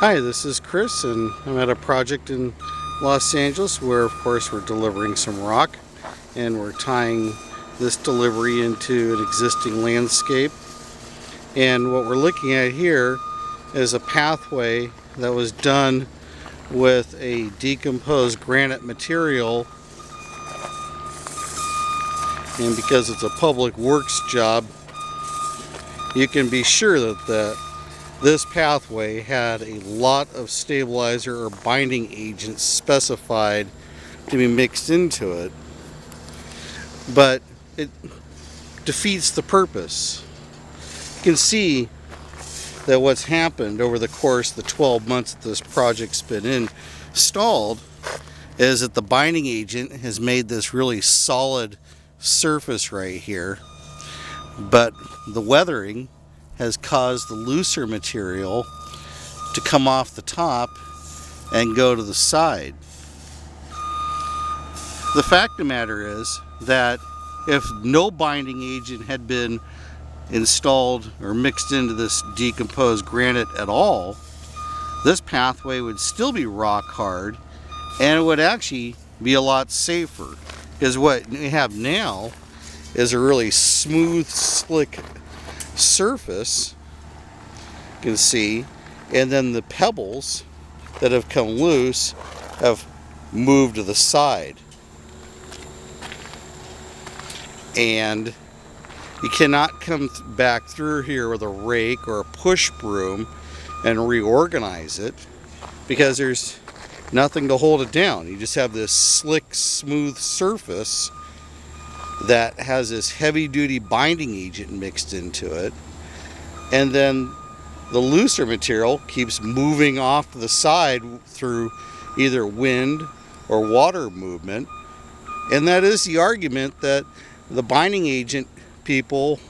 Hi, this is Chris, and I'm at a project in Los Angeles where, of course, we're delivering some rock, and we're tying this delivery into an existing landscape. And what we're looking at here is a pathway that was done with a decomposed granite material, and because it's a public works job, you can be sure that this pathway had a lot of stabilizer or binding agents specified to be mixed into it, but it defeats the purpose. You can see that what's happened over the course of the 12 months that this project's been installed is that the binding agent has made this really solid surface right here, but the weathering has caused the looser material to come off the top and go to the side. The fact of the matter is that if no binding agent had been installed or mixed into this decomposed granite at all, this pathway would still be rock hard, and it would actually be a lot safer, because what we have now is a really smooth, slick surface, you can see, and then the pebbles that have come loose have moved to the side, and you cannot come back through here with a rake or a push broom and reorganize it, because there's nothing to hold it down. You just have this slick, smooth surface that has this heavy-duty binding agent mixed into it, and then the looser material keeps moving off to the side through either wind or water movement. And that is the argument that the binding agent people,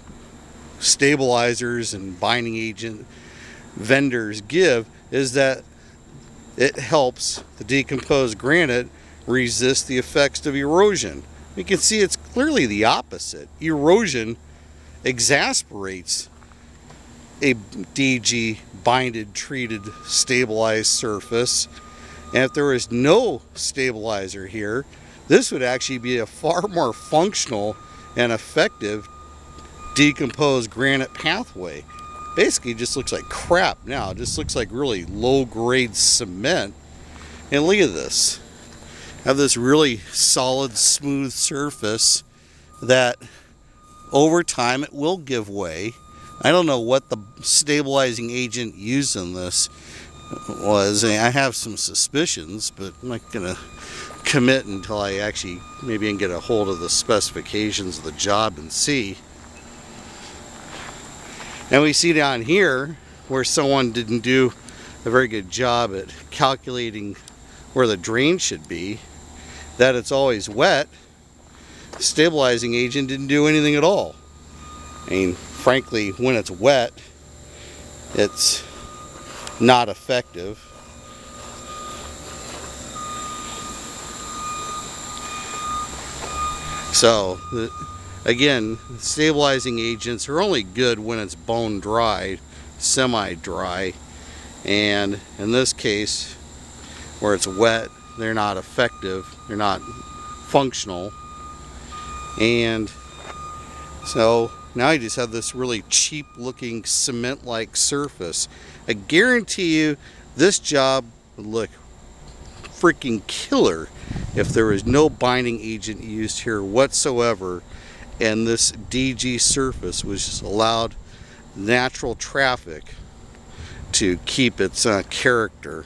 stabilizers and binding agent vendors give, is that it helps the decomposed granite resist the effects of erosion. You can see it's clearly the opposite. Erosion exasperates a DG binded, treated, stabilized surface. And if there was no stabilizer here, this would actually be a far more functional and effective decomposed granite pathway. Basically, it just looks like crap now. It just looks like really low-grade cement. And look at this. Have this really solid, smooth surface that over time it will give way. I don't know what the stabilizing agent used in this was. I have some suspicions, but I'm not going to commit until I actually maybe can get a hold of the specifications of the job and see. And we see down here where someone didn't do a very good job at calculating where the drain should be, that it's always wet. The stabilizing agent didn't do anything at all. I mean, frankly, when it's wet, it's not effective. So, again, stabilizing agents are only good when it's bone dry, semi-dry, and in this case, where it's wet, they're not effective, they're not functional. And so now you just have this really cheap looking cement-like surface. I guarantee you this job would look freaking killer if there was no binding agent used here whatsoever, and this DG surface was just allowed natural traffic to keep its character.